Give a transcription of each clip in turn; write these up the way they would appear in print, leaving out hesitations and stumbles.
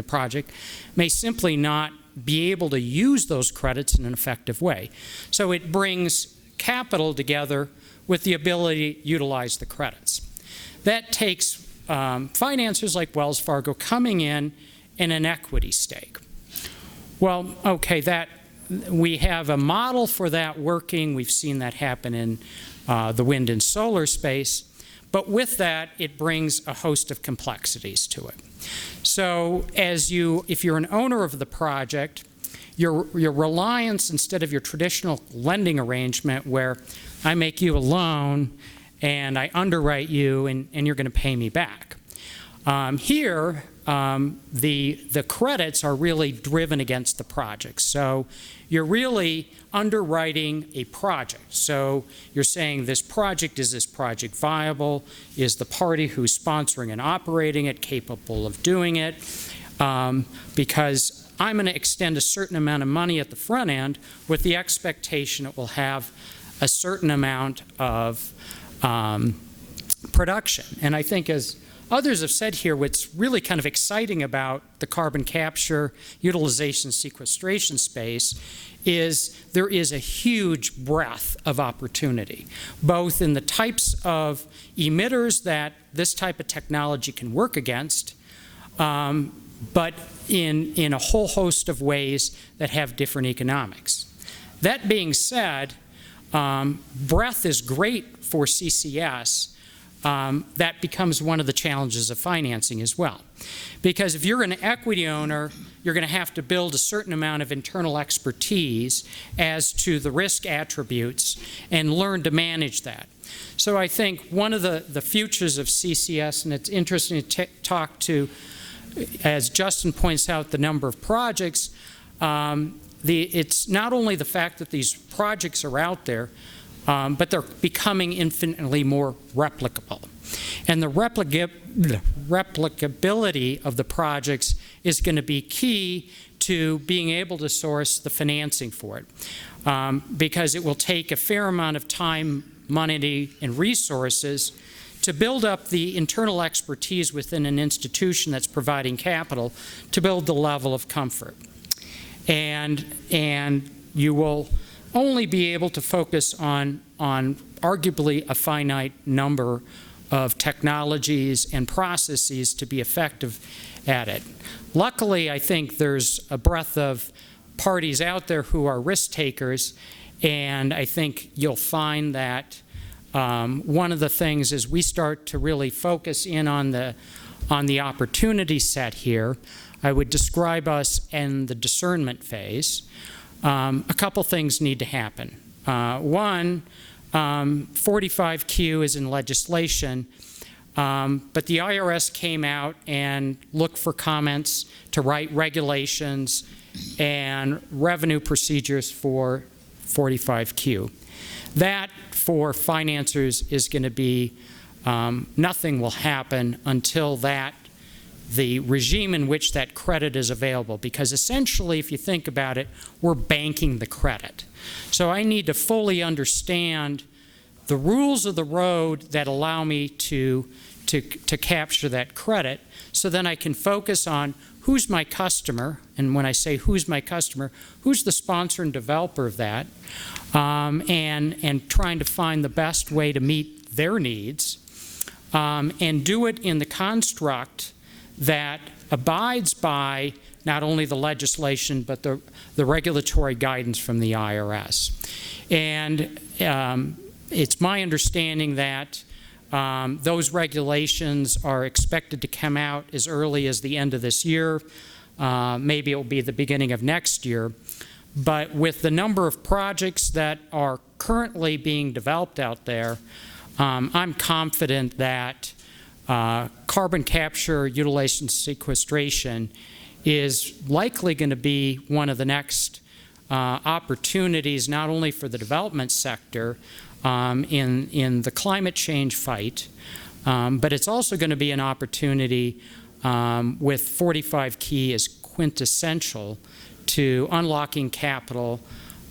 the project may simply not be able to use those credits in an effective way. So it brings capital together with the ability to utilize the credits. That takes financiers like Wells Fargo coming in an equity stake. Well, okay, we have a model for that working. We've seen that happen in the wind and solar space. But with that, it brings a host of complexities to it. So if you're an owner of the project, your reliance, instead of your traditional lending arrangement where I make you a loan and I underwrite you and you're going to pay me back. Here, the credits are really driven against the project. So you're really underwriting a project. So you're saying is this project viable? Is the party who's sponsoring and operating it capable of doing it? Because I'm going to extend a certain amount of money at the front end with the expectation it will have a certain amount of production. And I think, as others have said here, what's really kind of exciting about the carbon capture, utilization, sequestration space is there is a huge breadth of opportunity, both in the types of emitters that this type of technology can work against, but in a whole host of ways that have different economics. That being said, breadth is great for CCS. That becomes one of the challenges of financing as well. Because if you're an equity owner, you're going to have to build a certain amount of internal expertise as to the risk attributes and learn to manage that. So I think one of the futures of CCS, and it's interesting to talk to, as Justin points out, the number of projects, it's not only the fact that these projects are out there, but they're becoming infinitely more replicable. And the replicability of the projects is going to be key to being able to source the financing for it, because it will take a fair amount of time, money, and resources to build up the internal expertise within an institution that's providing capital to build the level of comfort. And you will only be able to focus on arguably a finite number of technologies and processes to be effective at it. Luckily, I think there's a breadth of parties out there who are risk takers, and I think you'll find that one of the things is we start to really focus in on the opportunity set here. I would describe us in the discernment phase. A couple things need to happen. One, 45Q is in legislation, but the IRS came out and looked for comments to write regulations and revenue procedures for 45Q. That, for financiers, is going to be, nothing will happen until the regime in which that credit is available, because essentially, if you think about it, we're banking the credit. So I need to fully understand the rules of the road that allow me to capture that credit, so then I can focus on who's my customer, and when I say who's my customer, who's the sponsor and developer of that, and trying to find the best way to meet their needs, and do it in the construct that abides by not only the legislation but the regulatory guidance from the IRS. And it's my understanding that those regulations are expected to come out as early as the end of this year. Maybe it will be the beginning of next year. But with the number of projects that are currently being developed out there, I'm confident that carbon capture, utilization, sequestration is likely going to be one of the next opportunities, not only for the development sector in the climate change fight, but it's also going to be an opportunity with 45Q as quintessential to unlocking capital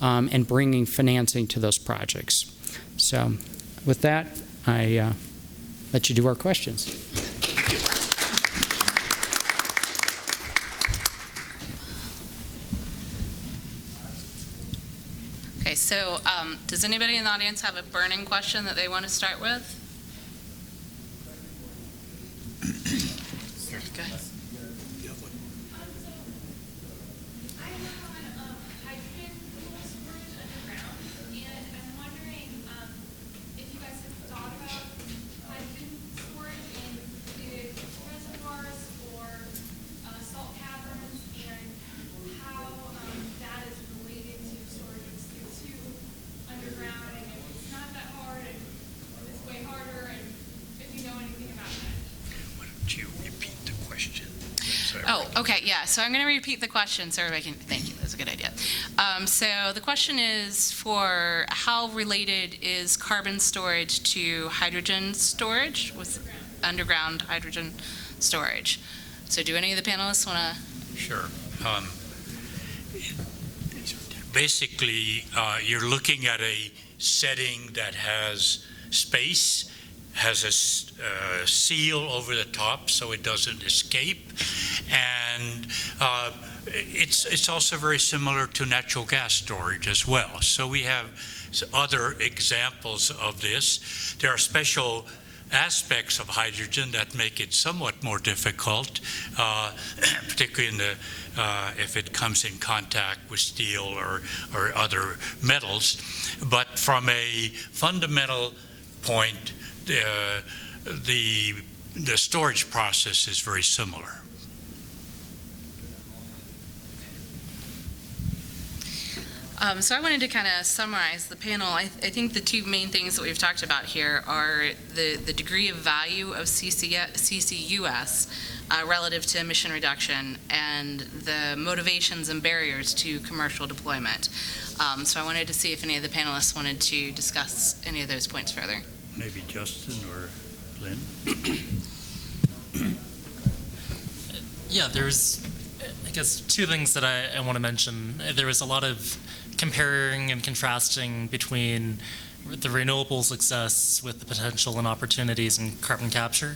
and bringing financing to those projects. So with that, I let you do our questions. Thank you. so does anybody in the audience have a burning question that they want to start with? Go ahead. Oh, okay, yeah. So I'm going to repeat the question so everybody can, thank you, that's a good idea. So the question is for how related is carbon storage to hydrogen storage, with underground hydrogen storage? So do any of the panelists want to? Sure. Basically, you're looking at a setting that has space, has a seal over the top so it doesn't escape, and it's also very similar to natural gas storage as well. So we have other examples of this. There are special aspects of hydrogen that make it somewhat more difficult, particularly in the if it comes in contact with steel or other metals. But from a fundamental point, the storage process is very similar. So I wanted to kind of summarize the panel. I think the two main things that we've talked about here are the degree of value of CCUS relative to emission reduction and the motivations and barriers to commercial deployment. So I wanted to see if any of the panelists wanted to discuss any of those points further. Maybe Justin or Lynn? Yeah, there's, I guess, two things that I want to mention. There was a lot of comparing and contrasting between the renewable success with the potential and opportunities in carbon capture.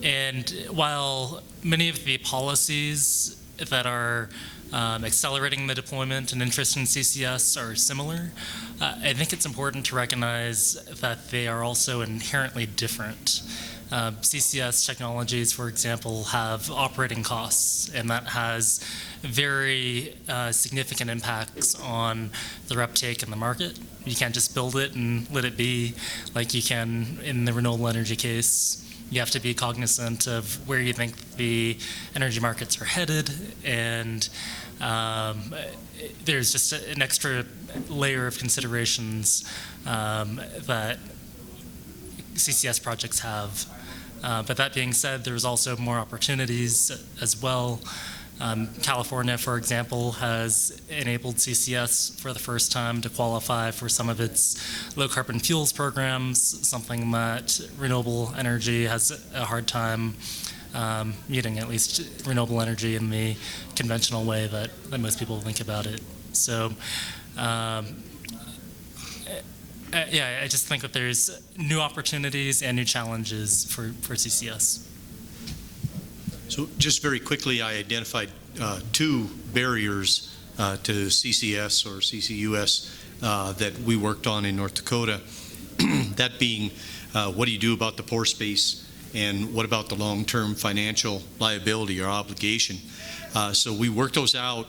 And while many of the policies that are accelerating the deployment and interest in CCS are similar, I think it's important to recognize that they are also inherently different. CCS technologies, for example, have operating costs, and that has very significant impacts on their uptake in the market. You can't just build it and let it be like you can in the renewable energy case. You have to be cognizant of where you think the energy markets are headed, and there's just an extra layer of considerations that CCS projects have. But that being said, there's also more opportunities as well. California, for example, has enabled CCS for the first time to qualify for some of its low carbon fuels programs, something that renewable energy has a hard time meeting, at least renewable energy in the conventional way that most people think about it. So yeah, I just think that there's new opportunities and new challenges for CCS. So just very quickly, I identified two barriers to CCS or CCUS that we worked on in North Dakota. That being, what do you do about the pore space, and what about the long-term financial liability or obligation? So we worked those out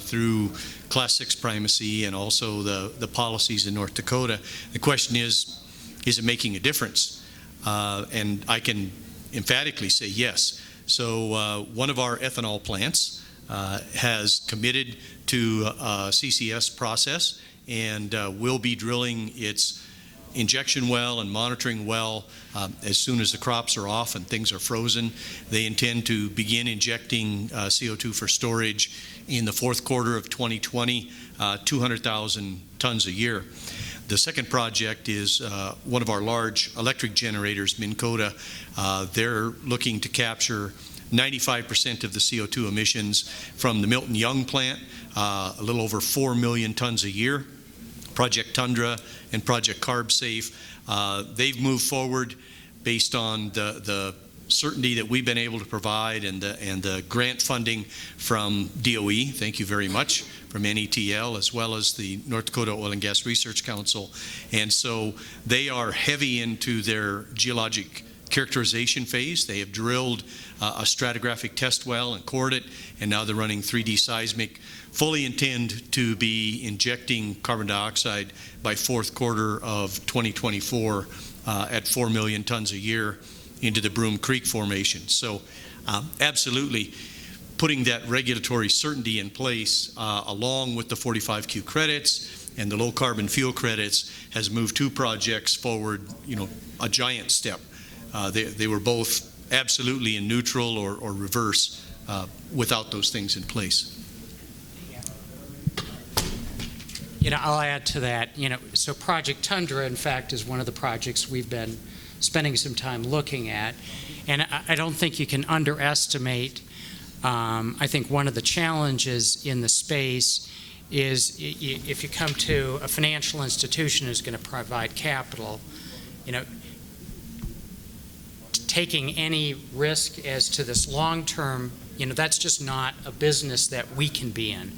through Class 6 primacy and also the policies in North Dakota. The question is it making a difference? And I can emphatically say yes. So one of our ethanol plants has committed to a CCS process, and will be drilling its injection well and monitoring well as soon as the crops are off and things are frozen. They intend to begin injecting CO2 for storage in the fourth quarter of 2020, 200,000 tons a year. The second project is one of our large electric generators, Minkota. They're looking to capture 95% of the CO2 emissions from the Milton Young plant, a little over 4 million tons a year. Project Tundra and Project Carb Safe, they've moved forward based on the certainty that we've been able to provide, and the grant funding from DOE, thank you very much, from NETL, as well as the North Dakota Oil and Gas Research Council. And so they are heavy into their geologic characterization phase. They have drilled a stratigraphic test well and cored it, and now they're running 3D seismic. Fully intend to be injecting carbon dioxide by fourth quarter of 2024 at 4 million tons a year into the Broom Creek Formation. So absolutely putting that regulatory certainty in place along with the 45Q credits and the low carbon fuel credits has moved two projects forward, a giant step. They were both absolutely in neutral or reverse without those things in place. I'll add to that. So Project Tundra, in fact, is one of the projects we've been spending some time looking at. And I don't think you can underestimate, I think one of the challenges in the space is if you come to a financial institution who's going to provide capital, taking any risk as to this long-term, that's just not a business that we can be in.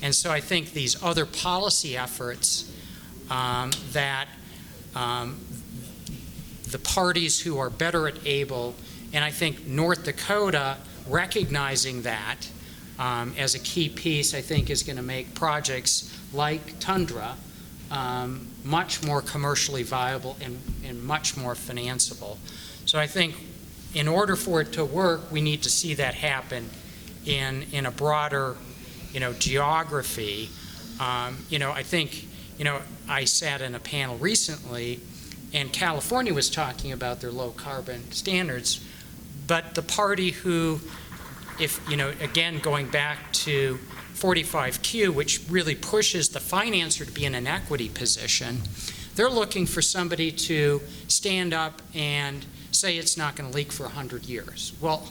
And so I think these other policy efforts that the parties who are better at able, and I think North Dakota recognizing that as a key piece, I think is going to make projects like Tundra much more commercially viable and much more financeable. So I think in order for it to work, we need to see that happen in a broader geography. I think, I sat in a panel recently and California was talking about their low carbon standards, but the party who, again, going back to 45Q, which really pushes the financer to be in an equity position, they're looking for somebody to stand up and say it's not going to leak for 100 years. Well,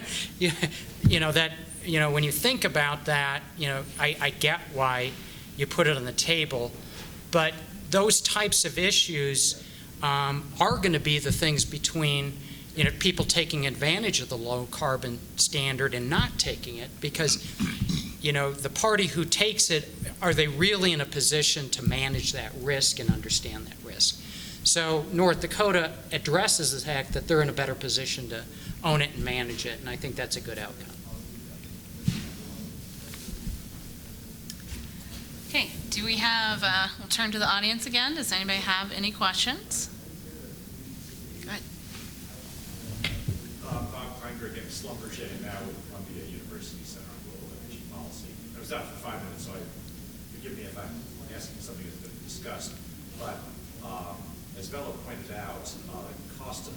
when you think about that, I get why you put it on the table, but those types of issues are going to be the things between people taking advantage of the low carbon standard and not taking it, because the party who takes it, are they really in a position to manage that risk and understand that risk? So North Dakota addresses the fact that they're in a better position to own it and manage it, and I think that's a good outcome. Okay, do we have, we'll turn to the audience again. Does anybody have any questions? Go ahead. Bob Kleinberg at Schlumberger now with Columbia University Center on Global Energy Policy. I was out for 5 minutes, so forgive me if I'm asking something that's been discussed. But as Bella pointed out, the cost of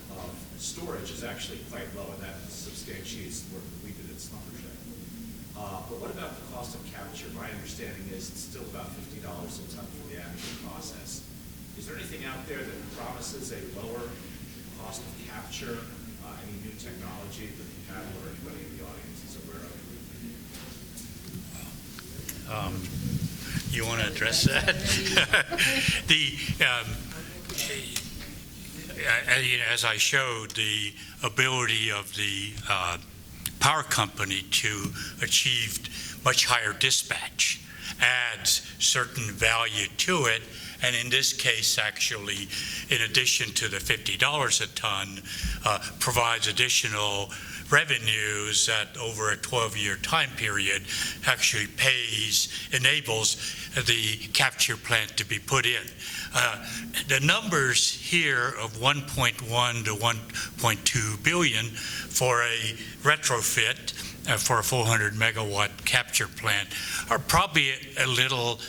storage is actually quite low, and that substantiates the work that we did at Schlumberger. But what about the cost of capture? My understanding is it's still about $50 a ton for the annual process. Is there anything out there that promises a lower cost of capture, any new technology that you have or anybody in the audience is aware of? You want to address that? As I showed, the ability of the power company to achieve much higher dispatch adds certain value to it, and in this case actually, in addition to the $50 a ton, provides additional revenues that over a 12-year time period actually enables the capture plant to be put in. The numbers here of 1.1 to 1.2 billion for a retrofit for a 400 megawatt capture plant are probably a little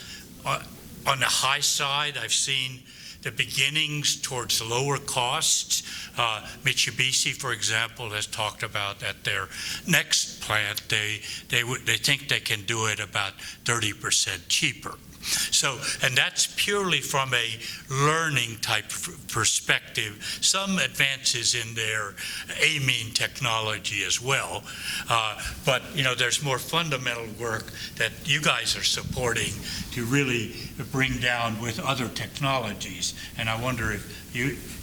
on the high side. I've seen the beginnings towards lower costs. Mitsubishi, for example, has talked about at their next plant, they think they can do it about 30% cheaper. So, and that's purely from a learning type perspective. Some advances in their amine technology as well. But, there's more fundamental work that you guys are supporting to really bring down with other technologies. And I wonder if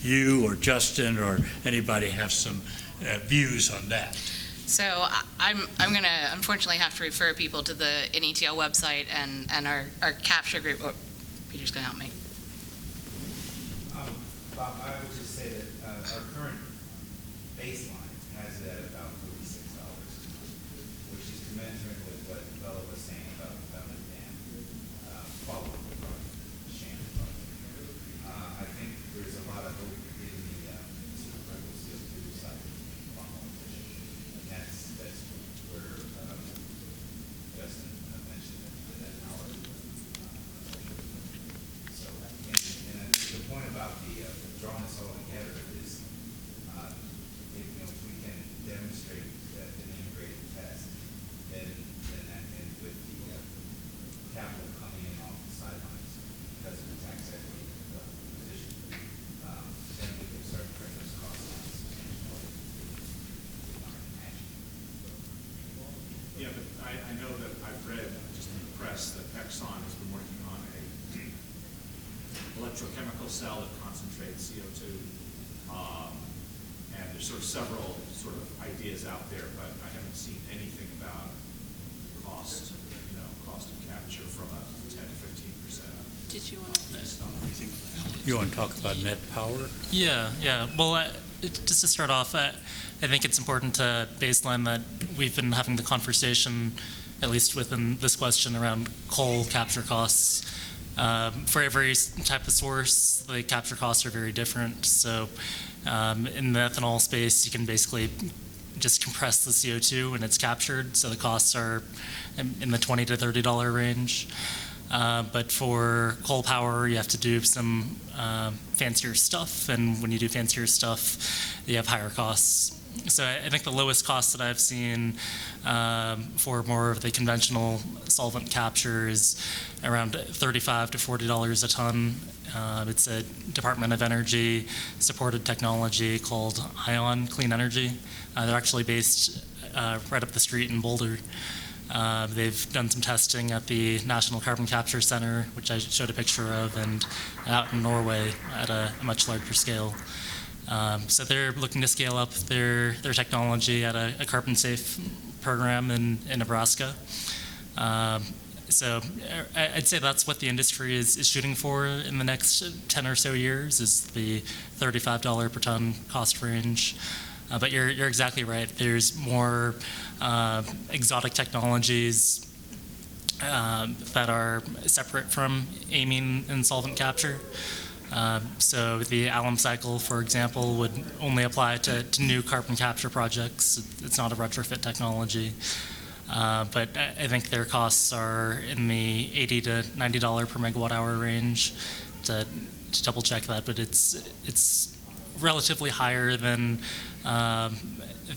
you or Justin or anybody have some views on that. So I'm going to unfortunately have to refer people to the NETL website and our capture group. Oh, Peter's going to help me. Bob, I would just say that our current baseline has it at about $46, which is commensurate with what Bella was saying about the Bellet Dam, following the project, the Sham project. I think there's a lot of hope in the supercritical CO2 side of and that's where Justin mentioned that power. So, and the point about drawing this all together is, if we can demonstrate that an integrated test, then that, and with the capital coming in off the sidelines because of the tax equity position, then we can start to bring those costs down substantially. Yeah, but I know that I've read just in the press that Exxon has been working on a electrochemical cell that concentrates CO2. And there's several ideas out there, but I haven't seen anything about cost, cost of capture from a 10 to 15%. Did you want to? You want to talk about net power? Yeah. Well, just to start off, I think it's important to baseline that we've been having the conversation, at least within this question, around coal capture costs. For every type of source, the capture costs are very different. So in the ethanol space, you can basically just compress the CO2 and it's captured. So the costs are in the $20 to $30 range. But for coal power, you have to do some fancier stuff. And when you do fancier stuff, you have higher costs. So I think the lowest cost that I've seen for more of the conventional solvent capture is around $35 to $40 a ton. It's a Department of Energy supported technology called ION Clean Energy. They're actually based right up the street in Boulder. They've done some testing at the National Carbon Capture Center, which I showed a picture of, and out in Norway at a much larger scale. So they're looking to scale up their technology at a carbon-safe program in Nebraska. So I'd say that's what the industry is shooting for in the next 10 or so years, is the $35 per ton cost range. But you're exactly right. There's more exotic technologies that are separate from amine and solvent capture. So the alum cycle, for example, would only apply to new carbon capture projects. It's not a retrofit technology. But I think their costs are in the $80 to $90 per megawatt hour range. To double check that, but it's relatively higher than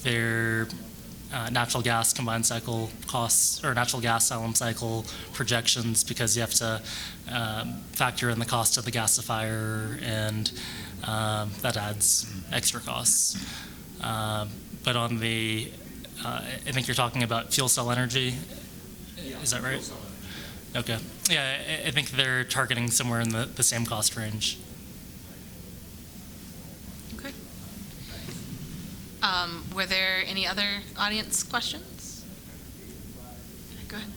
their natural gas combined cycle costs or natural gas alum cycle projections, because you have to factor in the cost of the gasifier, and that adds extra costs. But on the I think you're talking about fuel cell energy. Is that right? Okay. Yeah, I think they're targeting somewhere in the same cost range. Okay. Were there any other audience questions? Go ahead.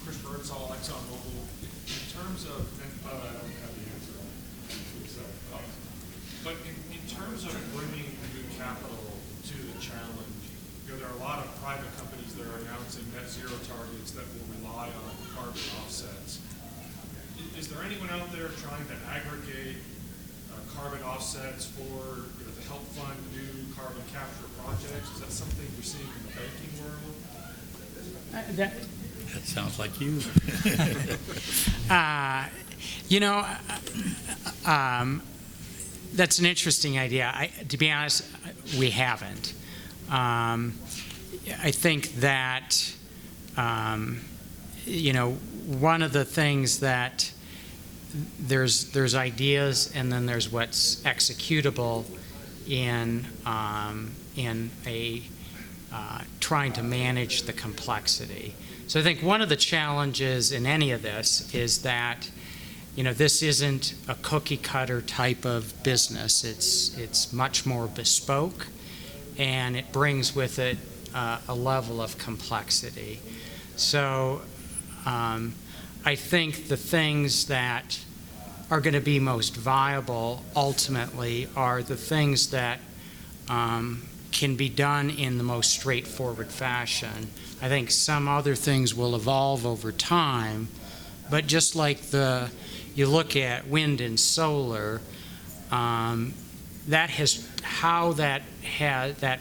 Chris Birdsall, ExxonMobil. In terms of, and I don't have the answer, but in terms of bringing new capital to the challenge, there are a lot of private companies that are announcing net zero targets that will rely on carbon offsets. Is there anyone out there trying to aggregate carbon offsets for to help fund new carbon capture projects? Is that something you're seeing in the banking world? That sounds like you. That's an interesting idea. To be honest, we haven't. I think that one of the things that there's ideas, and then there's what's executable in trying to manage the complexity. So I think one of the challenges in any of this is that this isn't a cookie cutter type of business. It's much more bespoke, and it brings with it a level of complexity. So I think the things that are going to be most viable ultimately are the things that can be done in the most straightforward fashion. I think some other things will evolve over time, but just like you look at wind and solar, that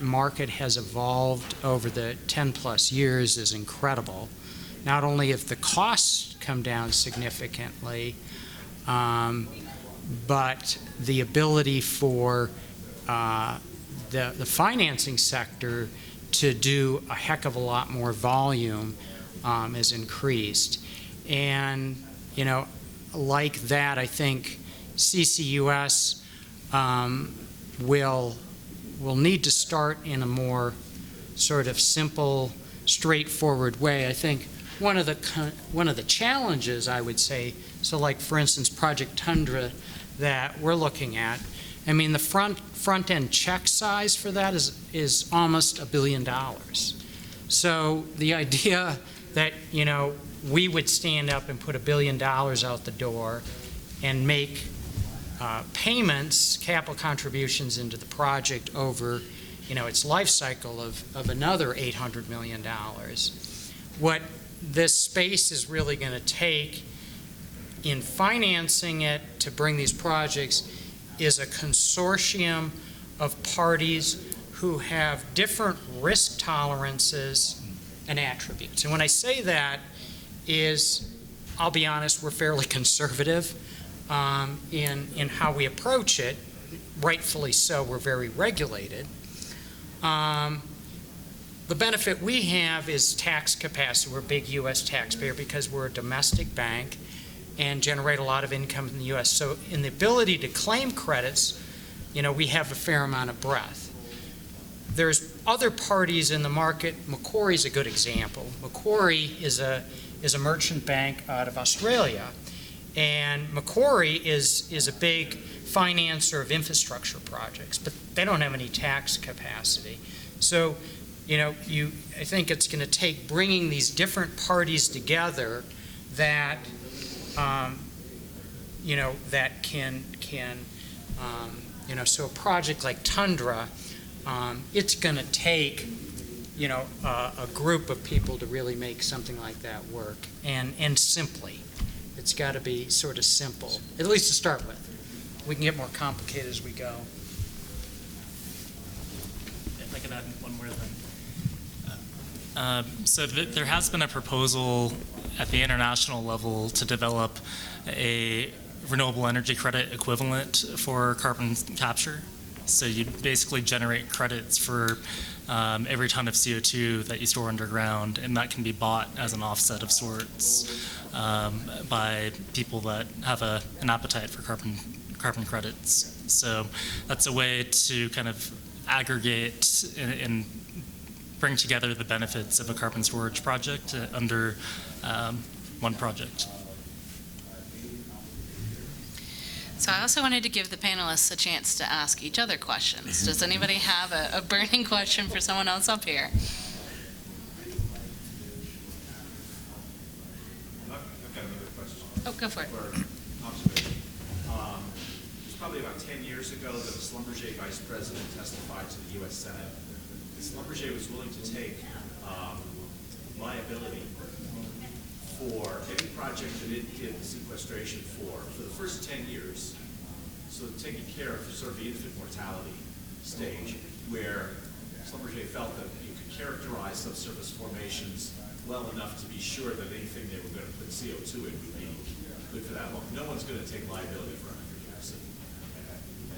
market has evolved over the 10 plus years is incredible. Not only have the costs come down significantly, but the ability for the financing sector to do a heck of a lot more volume has increased. And, like that, I think CCUS will need to start in a more sort of simple, straightforward way. I think one of the challenges, I would say, so like for instance Project Tundra that we're looking at, I mean the front end check size for that is almost $1 billion. So the idea that we would stand up and put $1 billion out the door and make payments, capital contributions into the project over its life cycle of another $800 million. What this space is really going to take in financing it to bring these projects is a consortium of parties who have different risk tolerances and attributes. And when I say that is, I'll be honest, we're fairly conservative in how we approach it. Rightfully so, we're very regulated. The benefit we have is tax capacity. We're a big U.S. taxpayer because we're a domestic bank and generate a lot of income in the U.S. So in the ability to claim credits, we have a fair amount of breadth. There's other parties in the market. Macquarie's a good example. Macquarie is a merchant bank out of Australia, and Macquarie is a big financer of infrastructure projects, but they don't have any tax capacity. So I think it's going to take bringing these different parties together that that can so a project like Tundra, it's going to take a group of people to really make something like that work, and simply, it's got to be sort of simple, at least to start with. We can get more complicated as we go. If I could add one more thing. So there has been a proposal at the international level to develop a renewable energy credit equivalent for carbon capture. So you basically generate credits for every ton of CO2 that you store underground, and that can be bought as an offset of sorts by people that have an appetite for carbon credits. So that's a way to kind of aggregate and bring together the benefits of a carbon storage project under one project. So I also wanted to give the panelists a chance to ask each other questions. Does anybody have a burning question for someone else up here? I've got another question. Oh, go for it. Or observation. It was probably about 10 years ago that the Schlumberger vice president testified to the U.S. Senate. Schlumberger was willing to take liability for any project that it did the sequestration for the first 10 years. So taking care of sort of the infant mortality stage, where Schlumberger felt that you could characterize subsurface formations well enough to be sure that anything they were going to put CO2 in would be good for that long. No one's going to take liability for 100 years,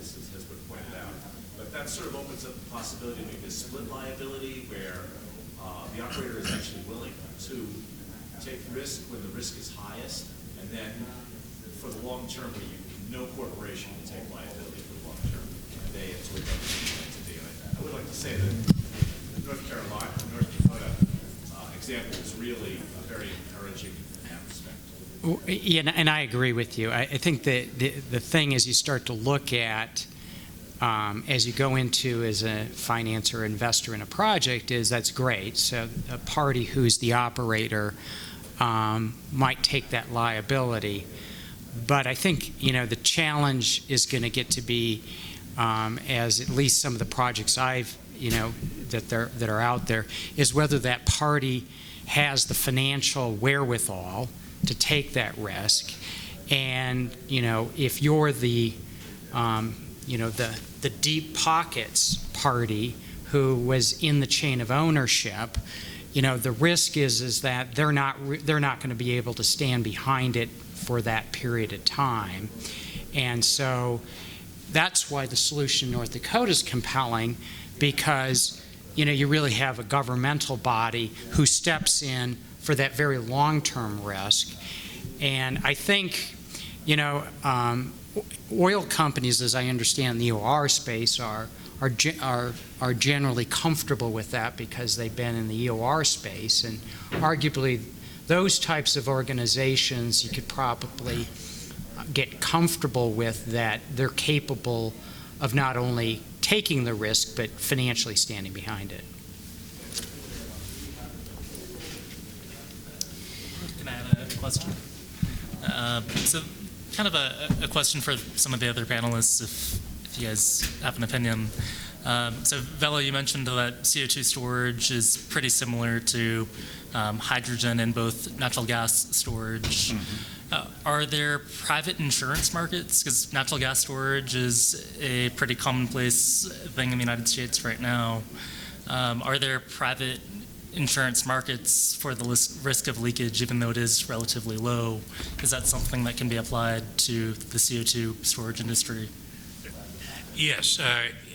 as has been pointed out. But that sort of opens up the possibility of maybe a split liability where the operator is actually willing to take risk when the risk is highest, and then for the long term, no corporation will take liability for the long term. And they absorb everything to do it. I would like to say that the North Carolina, North Dakota example is really very encouraging in that respect. Yeah, and I agree with you. I think that the thing is you start to look at, as you go into as a financer or investor in a project, is that's great. So a party who's the operator might take that liability. But I think, the challenge is going to get to be, as at least some of the projects I've, that are out there, is whether that party has the financial wherewithal to take that risk. And, if you're the deep pockets party who was in the chain of ownership, the risk is that they're not going to be able to stand behind it for that period of time. And so that's why the solution in North Dakota is compelling, because you really have a governmental body who steps in for that very long-term risk. And I think oil companies, as I understand the EOR space, are generally comfortable with that because they've been in the EOR space, and arguably those types of organizations you could probably get comfortable with, that they're capable of not only taking the risk but financially standing behind it. Can I add a question? So kind of a question for some of the other panelists, if you guys have an opinion. So Vela, you mentioned that CO2 storage is pretty similar to hydrogen in both natural gas storage. Are there private insurance markets? Because natural gas storage is a pretty commonplace thing in the United States right now. Are there private insurance markets for the risk of leakage, even though it is relatively low? Is that something that can be applied to the CO2 storage industry? Yes,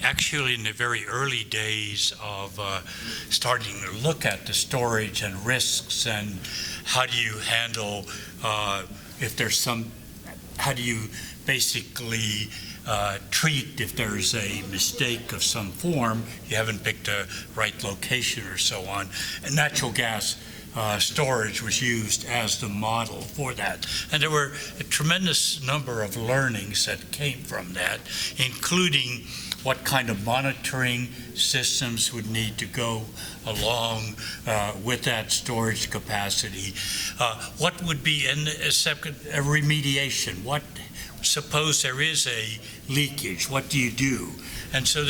actually in the very early days of starting to look at the storage and risks and how do you handle how do you basically treat if there's a mistake of some form, you haven't picked a right location or so on. And natural gas storage was used as the model for that. And there were a tremendous number of learnings that came from that, including what kind of monitoring systems would need to go along with that storage capacity. What would be a remediation? Suppose there is a leakage, what do you do? And so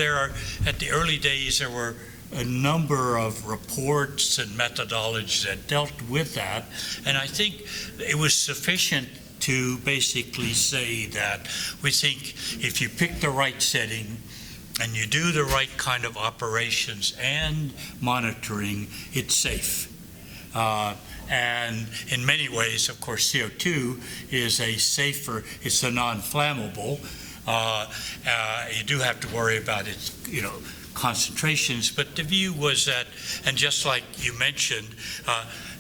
at the early days, there were a number of reports and methodologies that dealt with that. And I think it was sufficient to basically say that we think if you pick the right setting and you do the right kind of operations and monitoring, it's safe. And in many ways, of course, CO2 is it's a non-flammable. You do have to worry about its, concentrations, but the view was that, and just like you mentioned,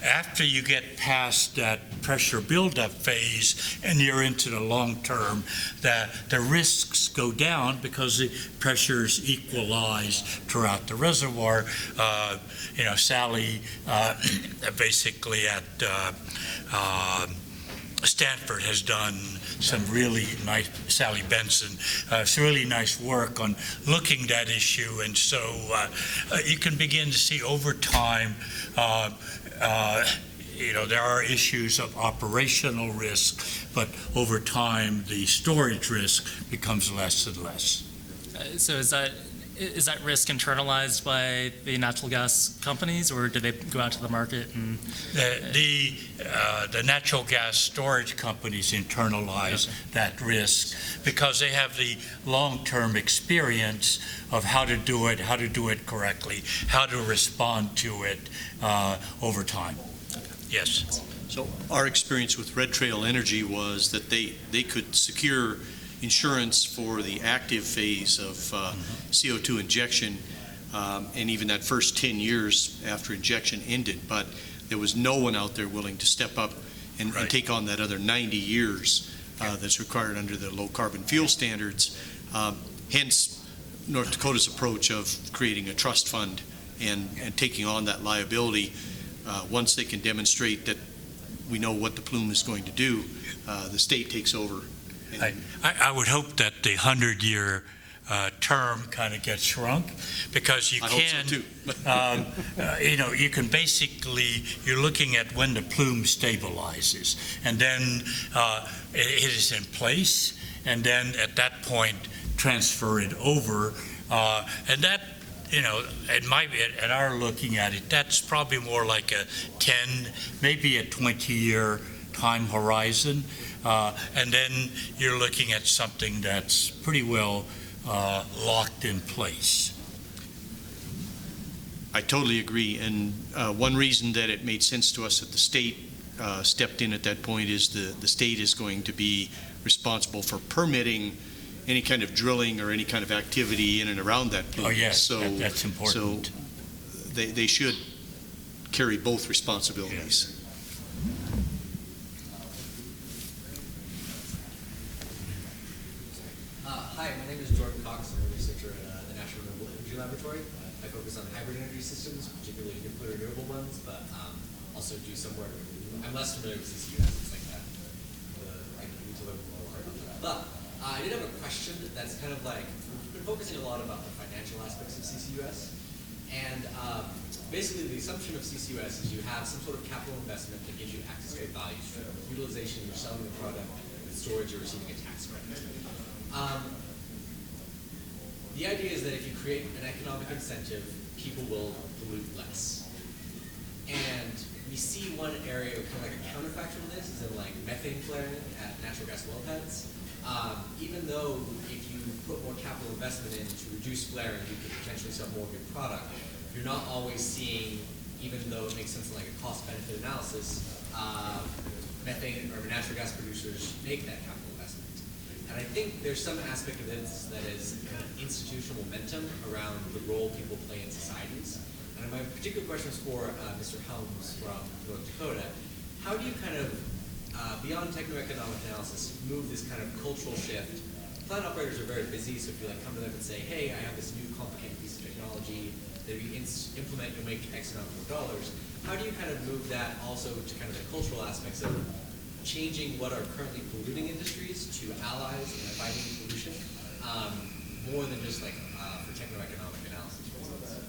after you get past that pressure buildup phase and you're into the long term, that the risks go down because the pressures equalize throughout the reservoir. Sally basically at Stanford has done some really nice, Sally Benson, some really nice work on looking at that issue. And so you can begin to see over time, there are issues of operational risk, but over time the storage risk becomes less and less. So is that risk internalized by the natural gas companies, or do they go out to the market and? The natural gas storage companies internalize that risk because they have the long-term experience of how to do it correctly, how to respond to it over time. Yes. So our experience with Red Trail Energy was that they could secure insurance for the active phase of CO2 injection and even that first 10 years after injection ended. But there was no one out there willing to step up and Right. take on that other 90 years that's required under the low carbon fuel standards. Hence, North Dakota's approach of creating a trust fund and taking on that liability. Once they can demonstrate that we know what the plume is going to do, the state takes over. And I would hope that the 100-year term kind of gets shrunk, because you I hope can, so too. you can basically, you're looking at when the plume stabilizes, and then it is in place, and then at that point, transfer it over, and that, at our looking at it, that's probably more like a 10, maybe a 20-year time horizon, and then you're looking at something that's pretty well locked in place. I totally agree. And one reason that it made sense to us that the state stepped in at that point is the state is going to be responsible for permitting any kind of drilling or any kind of activity in and around that plume. Oh, yes, So, that's important. So they should carry both responsibilities. Hi, my name is Jordan Cox. I'm a researcher at the National Renewable Energy Laboratory. I focus on hybrid energy systems, particularly nuclear renewable ones, but also do some work. I'm less familiar with CCUS, it's like that. I need to learn more about that. But I did have a question that's kind of like, we've been focusing a lot about the financial aspects of CCUS. And basically the assumption of CCUS is you have some sort of capital investment that gives you access to a value stream. With utilization, you're selling the product. With storage, you're receiving a tax credit. The idea is that if you create an economic incentive, people will pollute less. And we see one area of kind of like a counterfactual to this is in like methane flaring at natural gas wellheads. Even though if you put more capital investment in to reduce flaring, you could potentially sell more of your product, you're not always seeing, even though it makes sense in like a cost-benefit analysis, methane or natural gas producers make that capital investment. And I think there's some aspect of this that is kind of institutional momentum around the role people play in societies. And my particular question is for Mr. Helms from North Dakota. How do you kind of, beyond techno-economic analysis, move this kind of cultural shift? Plant operators are very busy, so if you like come to them and say, hey, I have this new complicated piece of technology that if you implement, you'll make X amount of dollars. How do you kind of move that also to kind of the cultural aspects of changing what are currently polluting industries to allies in fighting pollution, more than just like for techno-economic analysis, for instance?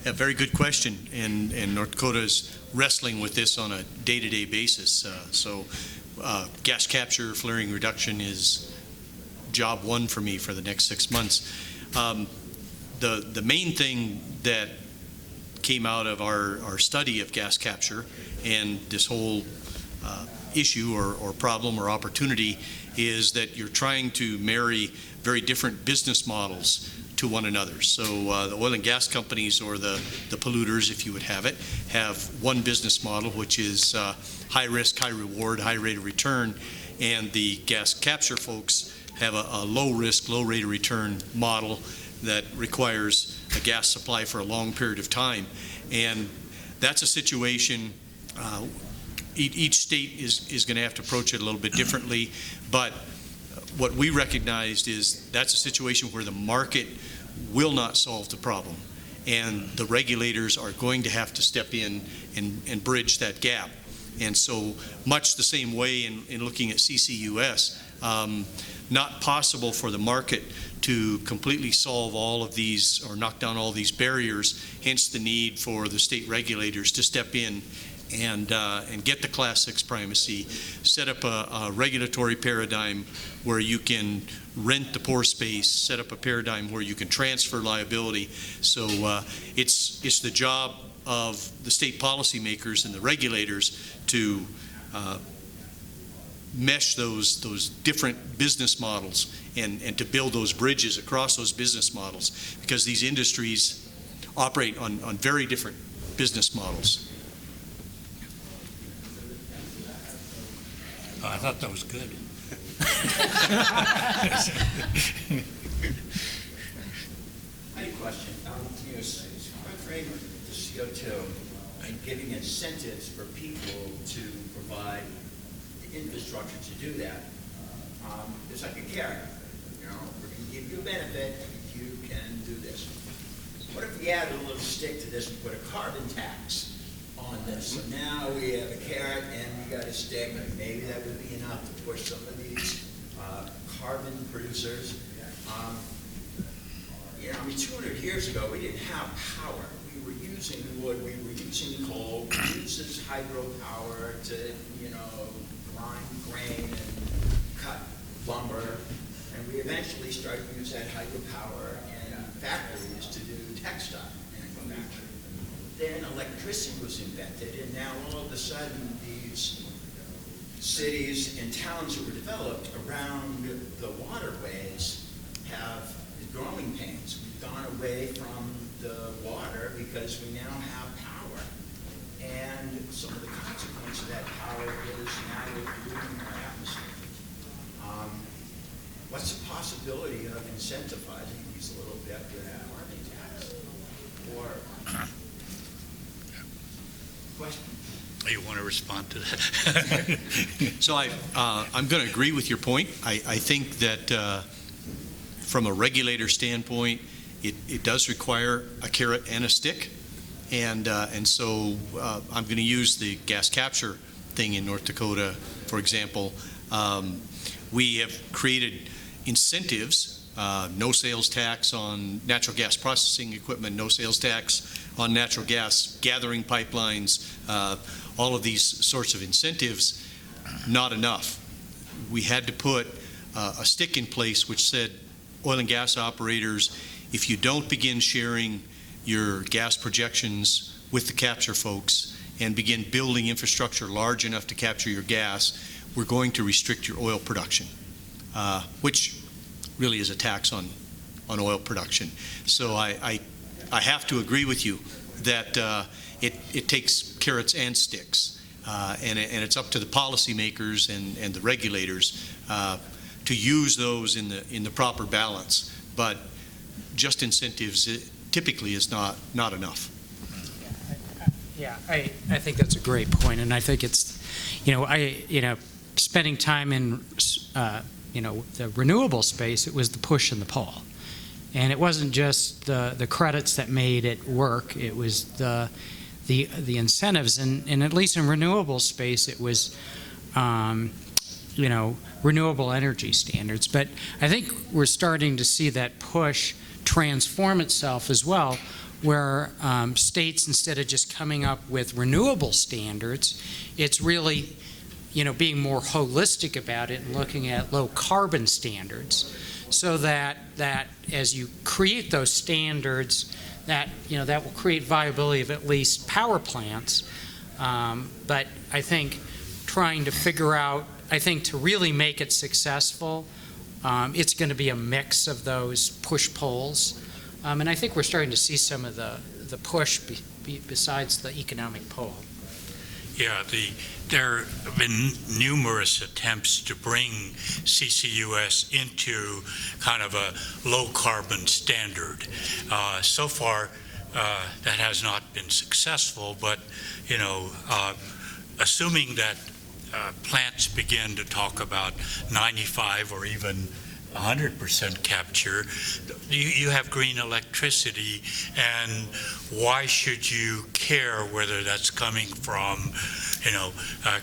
Yeah, very good question. And North Dakota is wrestling with this on a day-to-day basis. Gas capture, flaring reduction is job one for me for the next 6 months. The main thing that came out of our study of gas capture and this whole issue or problem or opportunity is that you're trying to marry very different business models to one another. So the oil and gas companies, or the polluters, if you would have it, have one business model, which is high risk, high reward, high rate of return, and the gas capture folks have a low risk, low rate of return model that requires a gas supply for a long period of time. And that's a situation, each state is going to have to approach it a little bit differently, but what we recognized is that's a situation where the market will not solve the problem, and the regulators are going to have to step in and bridge that gap. And so much the same way in looking at CCUS, not possible for the market to completely solve all of these or knock down all these barriers, hence the need for the state regulators to step in and get the Class 6 primacy, set up a regulatory paradigm where you can rent the pore space, set up a paradigm where you can transfer liability. So it's the job of the state policymakers and the regulators to mesh those different business models and to build those bridges across those business models, because these industries operate on very different business models. Oh, I thought that was good. I have a question. Frame the CO2 and giving incentives for people to provide the infrastructure to do that. It's like a carrot, you know, we're going to give you a benefit if you can do this. What if we add a little stick to this and put a carbon tax on this? So now we have a carrot and we got a stick, and maybe that would be enough to push some of these carbon producers. You know, I mean, 200 years ago, we didn't have power. We were using wood, we were using coal, we used this hydropower to, you know, grind grain and cut lumber, and we eventually started to use that hydropower in factories to do textile manufacturing. Then electricity was invented, and now all of a sudden these cities and towns that were developed around the waterways have growing pains. We've gone away from the water because we now have power. And some of the consequence of that power is now we're polluting our atmosphere. What's the possibility of incentivizing these a little bit with a carbon tax? Or question? You want to respond to that? So I'm going to agree with your point. I think that from a regulator standpoint, it does require a carrot and a stick. And so I'm going to use the gas capture thing in North Dakota, for example. We have created incentives, no sales tax on natural gas processing equipment, no sales tax on natural gas gathering pipelines, all of these sorts of incentives. Not enough. We had to put a stick in place which said, oil and gas operators, if you don't begin sharing your gas projections with the capture folks and begin building infrastructure large enough to capture your gas, we're going to restrict your oil production, which really is a tax on oil production. So I have to agree with you that it takes carrots and sticks, and it's up to the policymakers and the regulators to use those in the proper balance. But just incentives typically is not enough. Yeah, I think that's a great point, and I think it's, spending time in, the renewable space, it was the push and the pull. And it wasn't just the credits that made it work, it was the incentives, and at least in renewable space, it was, renewable energy standards. But I think we're starting to see that push transform itself as well, where states, instead of just coming up with renewable standards, it's really, being more holistic about it and looking at low carbon standards, so that as you create those standards, that will create viability of at least power plants. But I think trying to figure out, to really make it successful, it's going to be a mix of those push-pulls. And I think we're starting to see some of the push besides the economic pull. Yeah, there have been numerous attempts to bring CCUS into kind of a low-carbon standard. So far, that has not been successful, but, assuming that plants begin to talk about 95 or even 100% capture, you have green electricity, and why should you care whether that's coming from,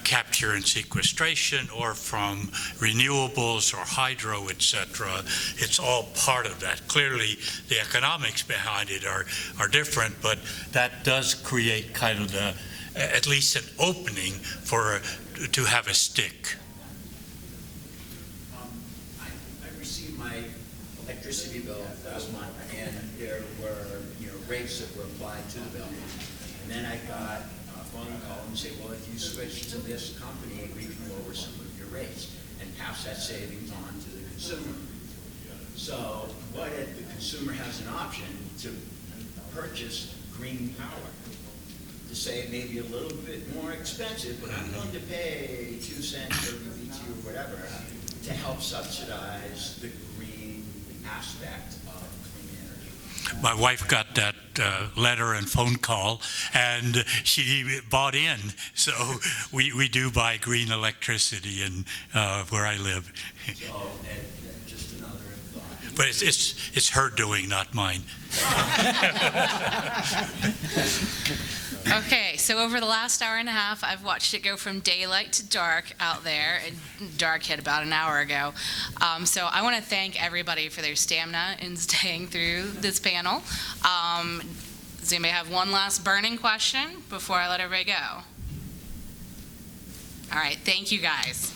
capture and sequestration or from renewables or hydro, etc. It's all part of that. Clearly, the economics behind it are different, but that does create kind of at least an opening to have a stick. I received my electricity bill last month, and there were rates that were applied to the bill. And then I got a phone call and say, well, if you switch to this company, we can lower some of your rates and pass that savings on to the consumer. So what if the consumer has an option to purchase green power? To say it may be a little bit more expensive, but I'm willing to pay 2 cents or BTU or whatever to help subsidize the green aspect of clean energy. my wife got that letter and phone call, and she bought in. So we do buy green electricity in where I live. So, and just another thought. But it's her doing, not mine. Okay, so over the last hour and a half, I've watched it go from daylight to dark out there. Dark hit about an hour ago. So I want to thank everybody for their stamina in staying through this panel. Does anybody have one last burning question before I let everybody go? All right, thank you guys.